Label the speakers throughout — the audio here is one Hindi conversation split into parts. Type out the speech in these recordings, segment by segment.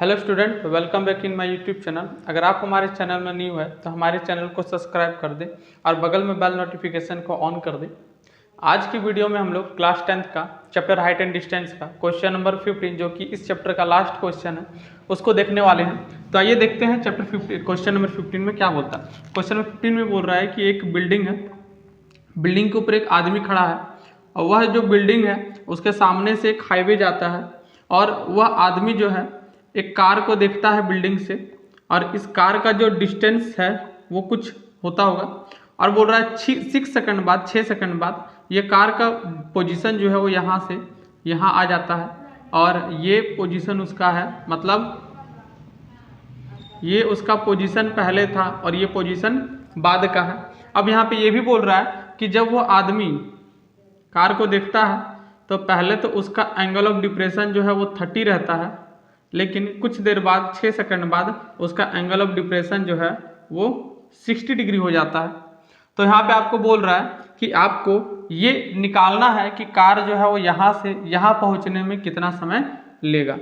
Speaker 1: Hello student, welcome back in my YouTube channel. अगर आप हमारे चैनल में न्यू है तो हमारे चैनल को सब्सक्राइब कर दें और बगल में बेल नोटिफिकेशन को ऑन कर दें। आज की वीडियो में हम लोग क्लास 10th का चैप्टर हाइट एंड डिस्टेंस का क्वेश्चन नंबर 15, जो कि इस चैप्टर का लास्ट क्वेश्चन है, उसको देखने वाले हैं। तो आइए देखते हैं चैप्टर 15 क्वेश्चन नंबर 15 में क्या बोलता है। क्वेश्चन नंबर 15 में बोल रहा है कि एक बिल्डिंग है, बिल्डिंग के ऊपर एक आदमी खड़ा है और वह जो बिल्डिंग है उसके सामने से एक हाईवे जाता है और वह आदमी जो है एक कार को देखता है बिल्डिंग से, और इस कार का जो डिस्टेंस है वो कुछ होता होगा, और बोल रहा है 6 सेकंड बाद ये कार का पोजीशन जो है वो यहाँ से यहाँ आ जाता है, और ये पोजीशन उसका है, मतलब ये उसका पोजीशन पहले था और ये पोजीशन बाद का है। अब यहाँ पे ये भी बोल रहा है कि जब वो आदमी कार को देखता है तो पहले तो उसका एंगल ऑफ डिप्रेशन जो है वो 30 रहता है, लेकिन कुछ देर बाद 6 सेकंड बाद उसका एंगल ऑफ डिप्रेशन जो है वो 60 डिग्री हो जाता है। तो यहाँ पे आपको बोल रहा है कि आपको ये निकालना है कि कार जो है वो यहाँ से यहाँ पहुँचने में कितना समय लेगा।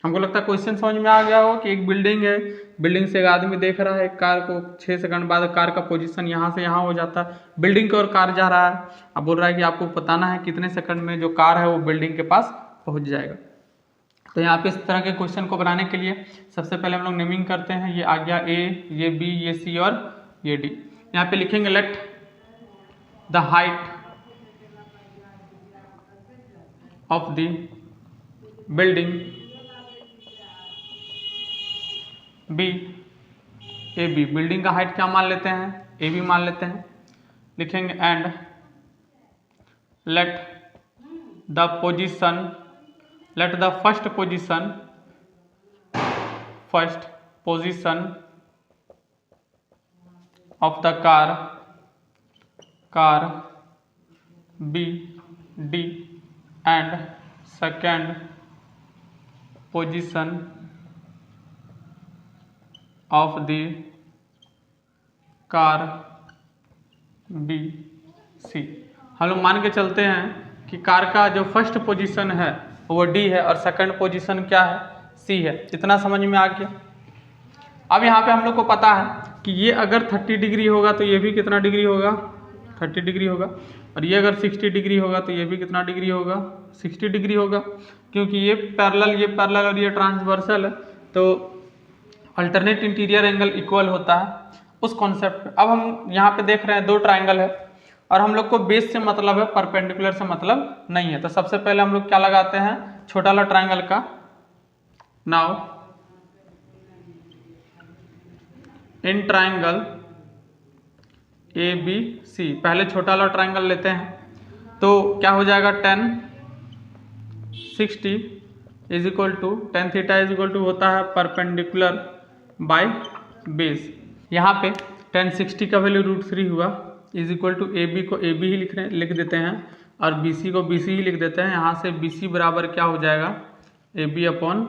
Speaker 1: हमको लगता है क्वेश्चन समझ में आ गया हो कि एक बिल्डिंग है, बिल्डिंग से एक आदमी देख रहा है कार को, 6 सेकंड बाद कार का पोजीशन यहाँ से यहाँ हो जाता है, बिल्डिंग की ओर कार जा रहा है। अब बोल रहा है कि आपको बताना है कितने सेकंड में जो कार है वो बिल्डिंग के पास पहुँच जाएगा। तो यहाँ पे इस तरह के क्वेश्चन को बनाने के लिए सबसे पहले हम लोग नेमिंग करते हैं। ये आ गया ए, ये बी, ये सी और ये डी। यहाँ पे लिखेंगे let the height of the building be A B. Building का हाइट क्या मान लेते हैं, ए बी मान लेते हैं। लिखेंगे and let the position, let the first position of the car be D and second position of the car be C. हम लोग मान के चलते हैं कि कार का जो फर्स्ट पोजीशन है वो डी है और सेकंड पोजीशन क्या है, सी है। इतना समझ में आ गया। अब यहाँ पे हम लोग को पता है कि ये अगर 30 डिग्री होगा तो ये भी कितना डिग्री होगा, 30 डिग्री होगा, और ये अगर 60 डिग्री होगा तो ये भी कितना डिग्री होगा, 60 डिग्री होगा, क्योंकि ये पैरेलल और ये ट्रांसवर्सल है, तो अल्टरनेट इंटीरियर एंगल इक्वल होता है उस कॉन्सेप्ट। अब हम यहाँ पे देख रहे हैं 2 ट्राइंगल है और हम लोग को बेस से मतलब है, परपेंडिकुलर से मतलब नहीं है। तो सबसे पहले हम लोग क्या लगाते हैं, छोटा वाला ट्राइंगल का। Now in triangle A B C, पहले छोटा वाला ट्राइंगल लेते हैं तो क्या हो जाएगा, 10 60 is equal to tan theta is equal to होता है परपेंडिकुलर बाय बेस। यहाँ पे tan 60 का वैल्यू √3 हुआ is equal to A B को ए बी ही लिख देते हैं और बी सी को बी सी ही लिख देते हैं। यहाँ से बी सी बराबर क्या हो जाएगा, ए बी अपॉन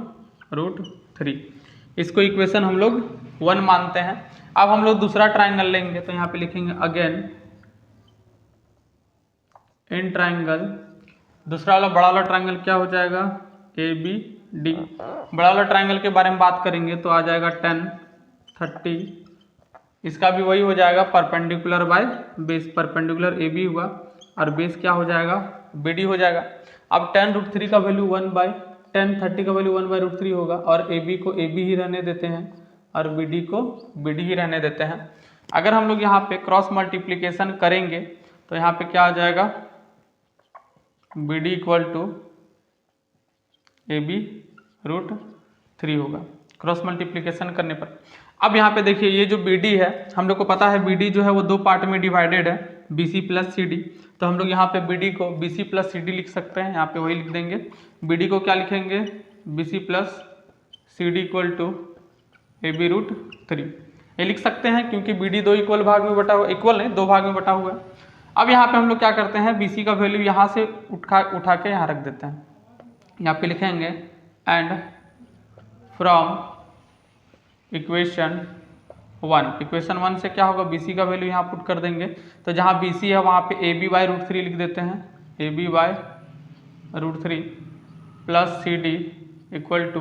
Speaker 1: √3। इसको इक्वेशन हम लोग 1 मानते हैं। अब हम लोग दूसरा ट्राइंगल लेंगे तो यहाँ पे लिखेंगे अगेन इन ट्राइंगल, दूसरा वाला बड़ा वाला ट्राइंगल क्या हो जाएगा, ए बी डी। बड़ा वाला ट्राइंगल के बारे में बात करेंगे तो आ जाएगा 10 30, इसका भी वही हो जाएगा perpendicular by base. Perpendicular A B हुआ और बेस क्या हो जाएगा, बी डी हो जाएगा। अब tan √3 का वैल्यू 1/tan 30 का वैल्यू 1/√3 होगा, और ए बी को ए बी ही रहने देते हैं और बी डी को बी डी ही रहने देते हैं। अगर हम लोग यहाँ पे क्रॉस मल्टीप्लीकेशन करेंगे तो यहाँ पे क्या आ जाएगा, B D equal to A B √3 होगा क्रॉस मल्टीप्लीकेशन करने पर। अब यहाँ पे देखिए ये जो बी डी है, हम लोग को पता है बी डी जो है वो 2 पार्ट में डिवाइडेड है, B C plus C D. तो हम लोग यहाँ पे बी डी को B C plus C D लिख सकते हैं, यहाँ पे वही लिख देंगे। बी डी को क्या लिखेंगे, B C plus C D equal to A B √3 ये लिख सकते हैं, क्योंकि बी डी 2 इक्वल भाग में बटा हुआ, इक्वल नहीं 2 भाग में बटा हुआ है। अब यहाँ पे हम लोग क्या करते हैं, बी सी का वैल्यू यहाँ से उठा के यहाँ रख देते हैं। यहाँ पे लिखेंगे एंड फ्रॉम इक्वेशन 1 से क्या होगा, बी सी का वैल्यू यहाँ पुट कर देंगे। तो जहाँ बी सी है वहाँ पे ए बी बाई √3 लिख देते हैं, A B by √3 plus C D equal to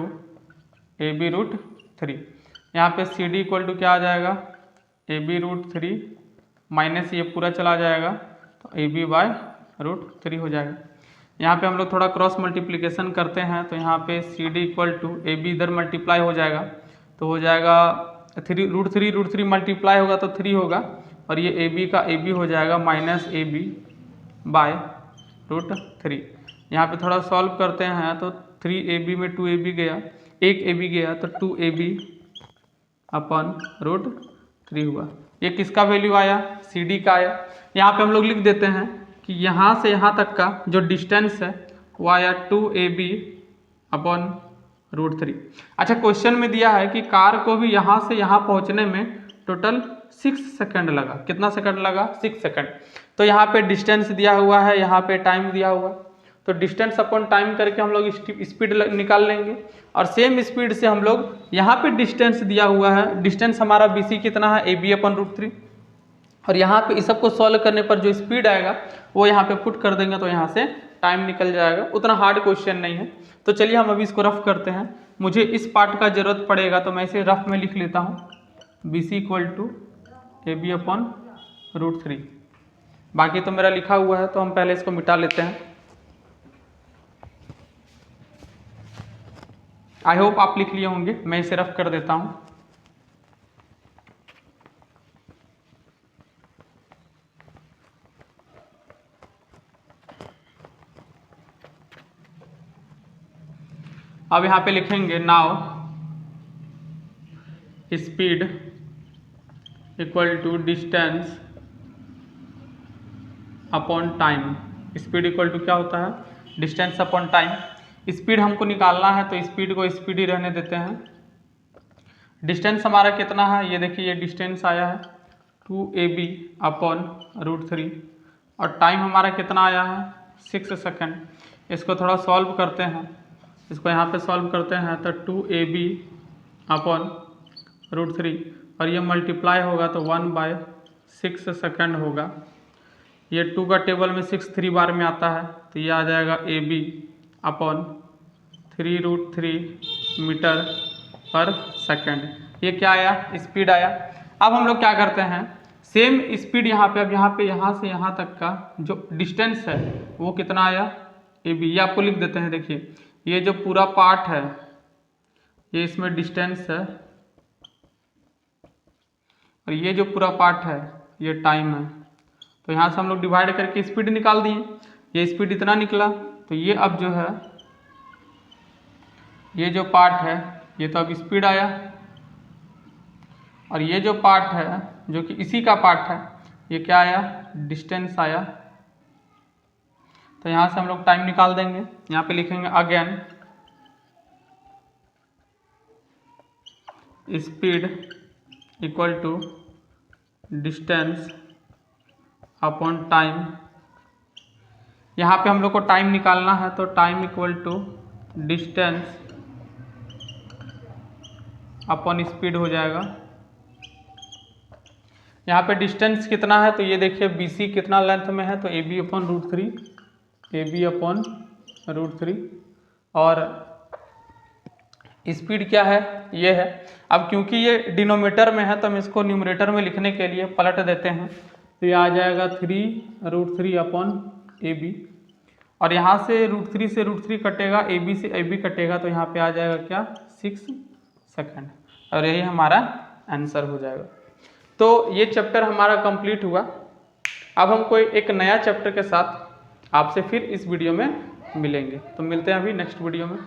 Speaker 1: A B root 3। यहाँ पे सी डी इक्वल टू क्या आ जाएगा, ए बी रूट 3 माइनस ये पूरा चला जाएगा तो ए बी बाय रूट 3 हो जाएगा। यहाँ पे हम लोग थोड़ा क्रॉस मल्टीप्लिकेशन करते हैं तो यहाँ पे C D equal to A B इधर मल्टीप्लाई हो जाएगा तो हो जाएगा रूट थ्री मल्टीप्लाई होगा तो 3 होगा और ये ए बी का ए बी हो जाएगा minus A B by root 3। यहाँ पे थोड़ा सॉल्व करते हैं तो 3ab में 2ab गया, एक ab गया तो 2ab अपन रूट 3 हुआ। ये किसका वैल्यू आया, CD का आया। यहाँ पे हम लोग लिख देते हैं कि यहाँ से यहाँ तक का जो डिस्टेंस है वो आया 2ab अपन रूट 3। अच्छा, क्वेश्चन में दिया है कि कार को भी यहाँ से यहाँ पहुँचने में टोटल 6 सेकंड लगा। कितना सेकंड लगा, 6 सेकंड। तो यहाँ पे डिस्टेंस दिया हुआ है, यहाँ पे टाइम दिया हुआ, तो डिस्टेंस अपॉन टाइम करके हम लोग स्पीड निकाल लेंगे और सेम स्पीड से हम लोग यहाँ पे डिस्टेंस दिया हुआ है, डिस्टेंस हमारा BC कितना है, AB अपन रूट 3, और यहाँ पे इस सबको सॉल्व करने पर जो स्पीड आएगा वो यहाँ पे पुट कर देंगे तो यहाँ से टाइम निकल जाएगा। उतना हार्ड क्वेश्चन नहीं है। तो चलिए हम अभी इसको रफ करते हैं। मुझे इस पार्ट का जरूरत पड़ेगा तो मैं इसे रफ में लिख लेता हूँ, BC equal to AB upon root 3। बाकी तो मेरा लिखा हुआ है तो हम पहले इसको मिटा लेते हैं। आई होप आप लिख लिए होंगे, मैं इसे रफ कर देता हूं। अब यहां पे लिखेंगे now speed equal to distance upon time. Speed equal to क्या होता है, डिस्टेंस अपॉन टाइम। स्पीड हमको निकालना है तो स्पीड को स्पीड ही रहने देते हैं। डिस्टेंस हमारा कितना है, ये देखिए ये डिस्टेंस आया है 2ab अपॉन रूट 3 और टाइम हमारा कितना आया है 6 सेकंड। इसको थोड़ा सॉल्व करते हैं, इसको यहाँ पे सॉल्व करते हैं तो 2ab अपॉन रूट 3 और ये मल्टीप्लाई होगा तो 1/6 सेकंड होगा। ये 2 का टेबल में 6 3 बार में आता है तो ये आ जाएगा AB अपॉन 3√3 मीटर पर सेकंड। ये क्या आया, स्पीड आया। अब हम लोग क्या करते हैं, सेम स्पीड यहाँ पे, अब यहाँ से यहाँ तक का जो डिस्टेंस है वो कितना आया AB, ये आपको लिख देते हैं। देखिए ये जो पूरा पार्ट है ये इसमें डिस्टेंस है और ये जो पूरा पार्ट है ये टाइम है। तो यहाँ से हम लोग डिवाइड करके स्पीड निकाल दिए, ये स्पीड इतना निकला। तो ये अब जो है ये जो पार्ट है ये तो अब स्पीड आया और ये जो पार्ट है जो कि इसी का पार्ट है ये क्या आया, डिस्टेंस आया। तो यहाँ से हम लोग टाइम निकाल देंगे। यहाँ पे लिखेंगे again speed equal to distance upon time. यहाँ पे हम लोग को टाइम निकालना है तो time equal to distance upon speed हो जाएगा। यहाँ पे डिस्टेंस कितना है तो ये देखिए BC कितना लेंथ में है तो AB upon root 3, AB upon root 3 और स्पीड क्या है ये है। अब क्योंकि ये डिनोमीटर में है तो हम इसको न्यूमरेटर में लिखने के लिए पलट देते हैं तो ये आ जाएगा 3√3 अपॉन AB और यहाँ से रूट थ्री कटेगा, AB से AB कटेगा तो यहाँ पे आ जाएगा क्या 6 सेकंड और यही हमारा आंसर हो जाएगा। तो ये चैप्टर हमारा कंप्लीट हुआ। अब हम कोई एक नया चैप्टर के साथ आपसे फिर इस वीडियो में मिलेंगे। तो मिलते हैं अभी नेक्स्ट वीडियो में।